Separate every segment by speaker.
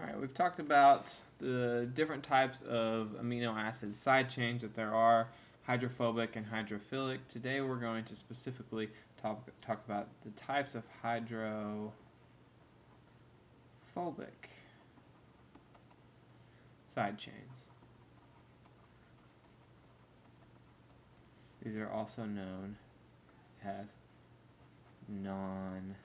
Speaker 1: Alright, we've talked about the different types of amino acid side chains that there are, hydrophobic and hydrophilic. Today we're going to specifically talk about the types of hydrophobic side chains. These are also known as non-polar.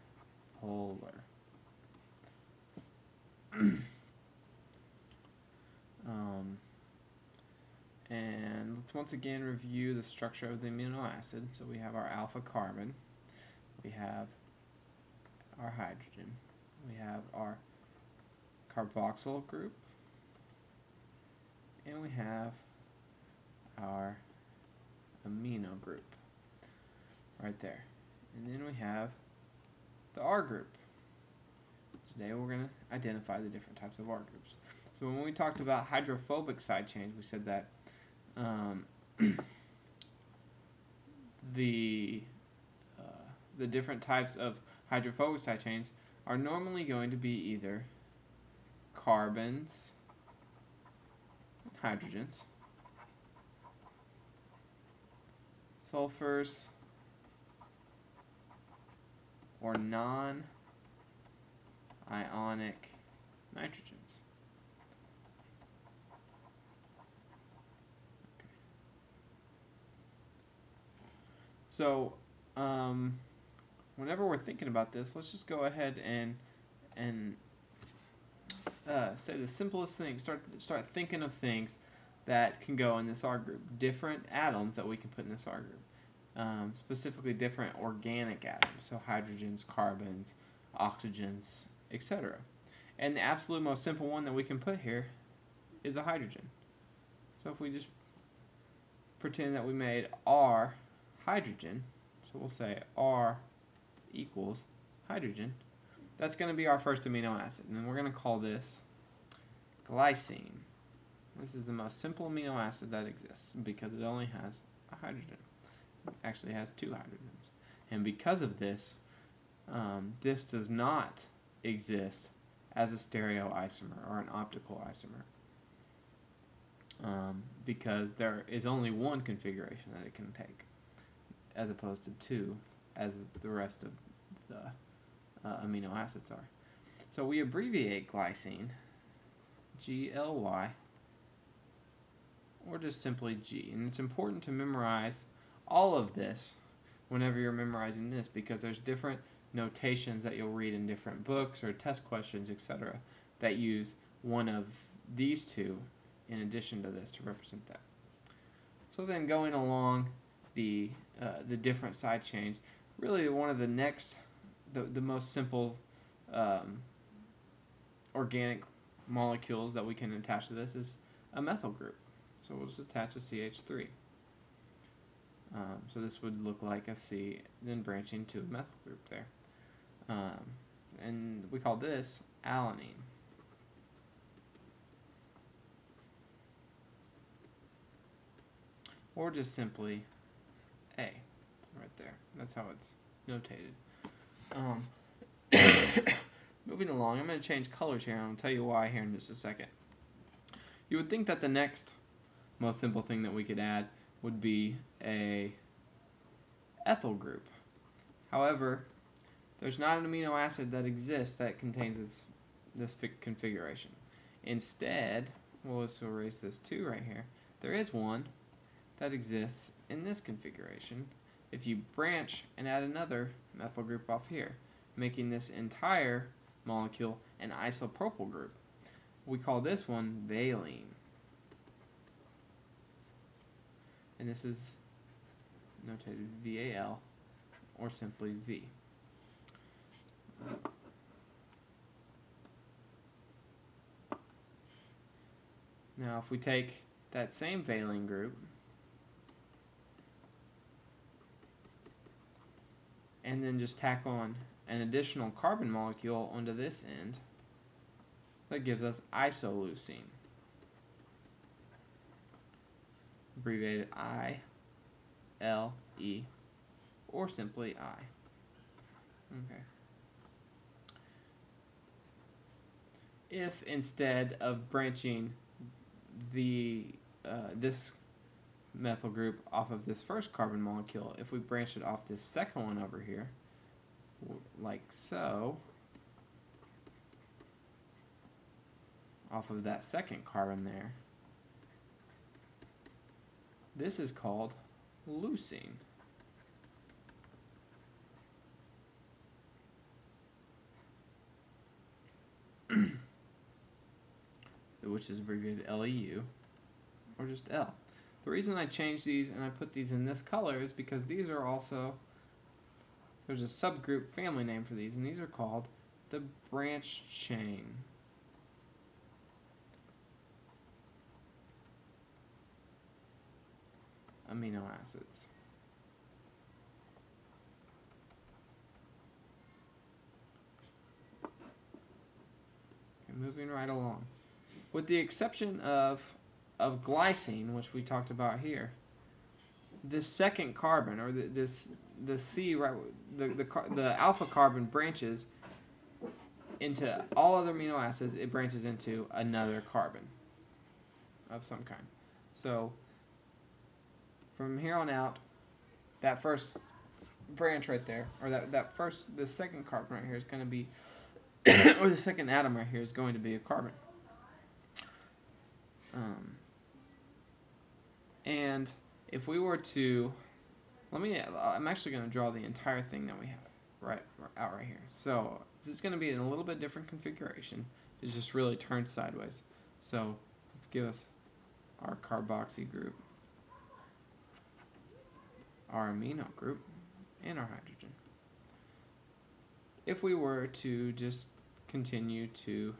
Speaker 1: And let's once again review the structure of the amino acid. So we have our alpha carbon, we have our hydrogen, we have our carboxyl group, and we have our amino group right there. And then we have the R group. Today we're going to identify the different types of R groups. So when we talked about hydrophobic side chains, we said that the different types of hydrophobic side chains are normally going to be either carbons, hydrogens, sulfurs, or non-ionic nitrogens. Okay. So, whenever we're thinking about this, let's just go ahead and say the simplest thing. Start thinking of things that can go in this R group. Different atoms that we can put in this R group. Specifically different organic atoms. So hydrogens, carbons, oxygens, etc. And the absolute most simple one that we can put here is a hydrogen. So if we just pretend that we made R hydrogen, so we'll say R equals hydrogen, that's going to be our first amino acid. And we're going to call this glycine. This is the most simple amino acid that exists because it only has a hydrogen. It actually has two hydrogens. And because of this, this does not exist as a stereoisomer or an optical isomer. Because there is only one configuration that it can take, as opposed to two, as the rest of the amino acids are. So we abbreviate glycine, GLY, or just simply G. And it's important to memorize all of this whenever you're memorizing this, because there's different notations that you'll read in different books or test questions, etc., that use one of these two in addition to this to represent that. So then going along the different side chains, really one of the next, the most simple organic molecules that we can attach to this is a methyl group. So we'll just attach a CH3. So this would look like a C, then branching to a methyl group there. And we call this alanine. Or just simply A, right there. That's how it's notated. Moving along, I'm going to change colors here, and I'll tell you why here in just a second. You would think that the next most simple thing that we could add would be a ethyl group. However, there's not an amino acid that exists that contains this configuration. Instead, we'll just erase this 2 right here. There is one that exists in this configuration if you branch and add another methyl group off here, making this entire molecule an isopropyl group. We call this one valine. And this is notated VAL or simply V. Now if we take that same valine group and then just tack on an additional carbon molecule onto this end, that gives us isoleucine, abbreviated I, L, E, or simply I. Okay. if instead of branching the this methyl group off of this first carbon molecule, if we branch it off this second one over here, like so, off of that second carbon there, this is called leucine. Which is abbreviated LEU, or just L. The reason I changed these and I put these in this color is because these are also, there's a subgroup family name for these, and these are called the branched chain. Amino acids. Okay, moving right along. With the exception of glycine, which we talked about here, this second carbon, or the C, right, the alpha carbon branches into all other amino acids. It branches into another carbon of some kind. So from here on out, that first branch right there, or the second carbon right here is going to be, or the second atom right here is going to be a carbon. And if we were to, I'm actually going to draw the entire thing that we have right here. So this is going to be in a little bit different configuration. It's just really turned sideways. So let's give us our carboxy group, our amino group, and our hydrogen. If we were to just continue to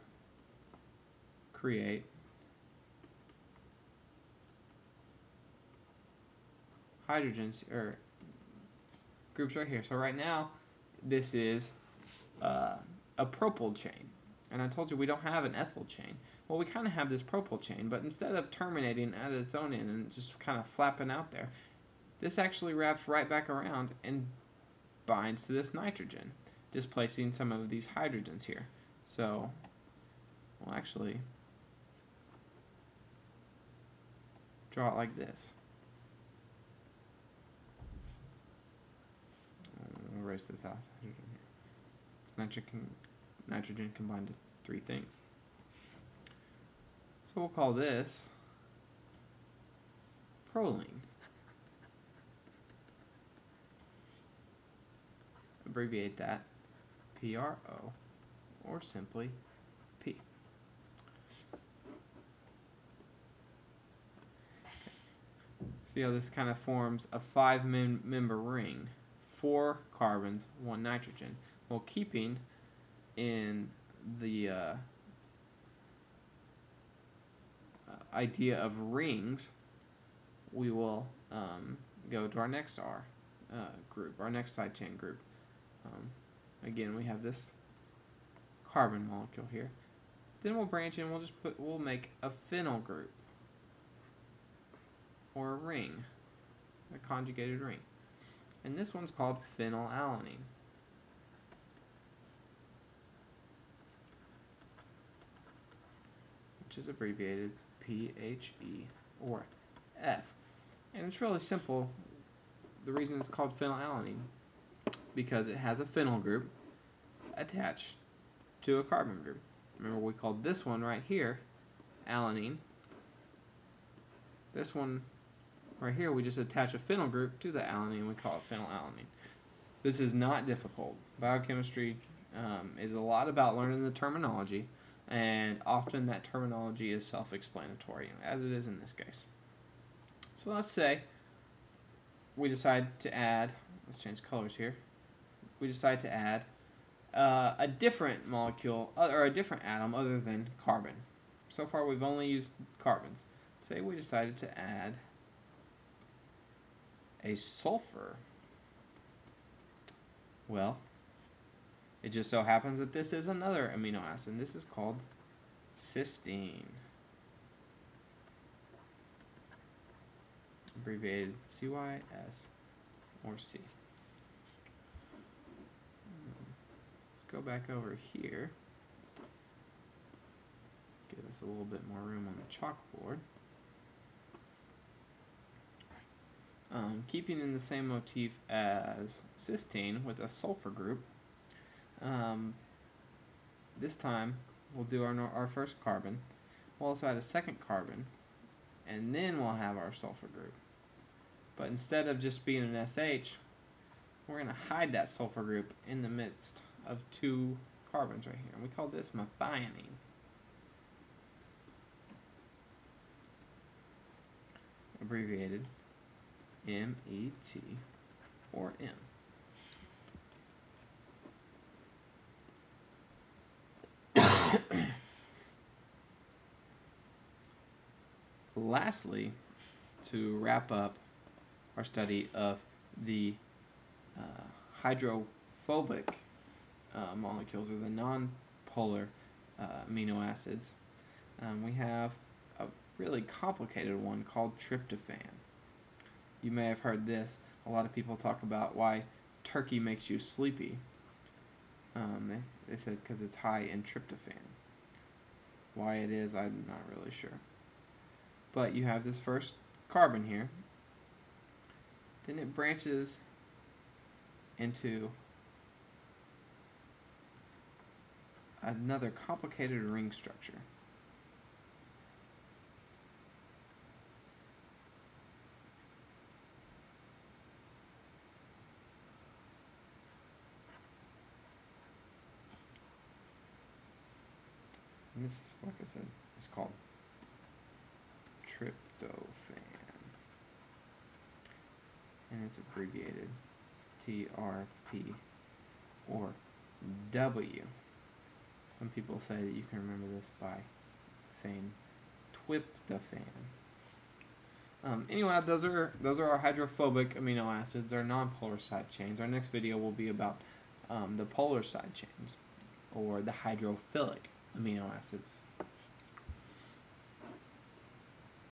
Speaker 1: create hydrogens, or groups right here. So right now, this is a propyl chain. And I told you we don't have an ethyl chain. Well, we kind of have this propyl chain, but instead of terminating at its own end and just kind of flapping out there, this actually wraps right back around and binds to this nitrogen, displacing some of these hydrogens here. So we'll actually draw it like this. I'll erase this out. It's nitrogen combined to three things. So we'll call this proline. Abbreviate that PRO, or simply P. See how this kind of forms a five-member ring. 4 carbons, 1 nitrogen. Well, keeping in the idea of rings, we will go to our next group, our next side chain group. Again, we have this carbon molecule here. Then we'll branch in. We'll make a phenyl group, or a ring, a conjugated ring. And this one's called phenylalanine. Which is abbreviated PHE, or F. And it's really simple. The reason it's called phenylalanine, because it has a phenyl group attached to a carbon group. Remember, we called this one right here alanine. This one right here, we just attach a phenyl group to the alanine, and we call it phenylalanine. This is not difficult. Biochemistry is a lot about learning the terminology, and often that terminology is self-explanatory, as it is in this case. So let's say we decide to add, let's change colors here, we decide to add a different molecule, or a different atom other than carbon. So far we've only used carbons. Say we decided to add a sulfur. Well, it just so happens that this is another amino acid, and this is called cysteine. Abbreviated CYS, or C. Let's go back over here. us a little bit more room on the chalkboard. Keeping in the same motif as cysteine with a sulfur group, this time we'll do our first carbon. We'll also add a second carbon, and then we'll have our sulfur group. But instead of just being an SH, we're going to hide that sulfur group in the midst of two carbons right here. And we call this methionine. Abbreviated MET or M. Lastly, to wrap up our study of the hydrophobic molecules, or the non-polar amino acids, we have a really complicated one called tryptophan. You may have heard this. A lot of people talk about why turkey makes you sleepy. They said because it's high in tryptophan. Why it is, I'm not really sure. But you have this first carbon here. Then it branches into another complicated ring structure. And this is, like I said, it's called tryptophan. And it's abbreviated TRP or W. Some people say that you can remember this by saying tryptophan. Anyway, those are our hydrophobic amino acids, our non-polar side chains. Our next video will be about the polar side chains, or the hydrophilic amino acids.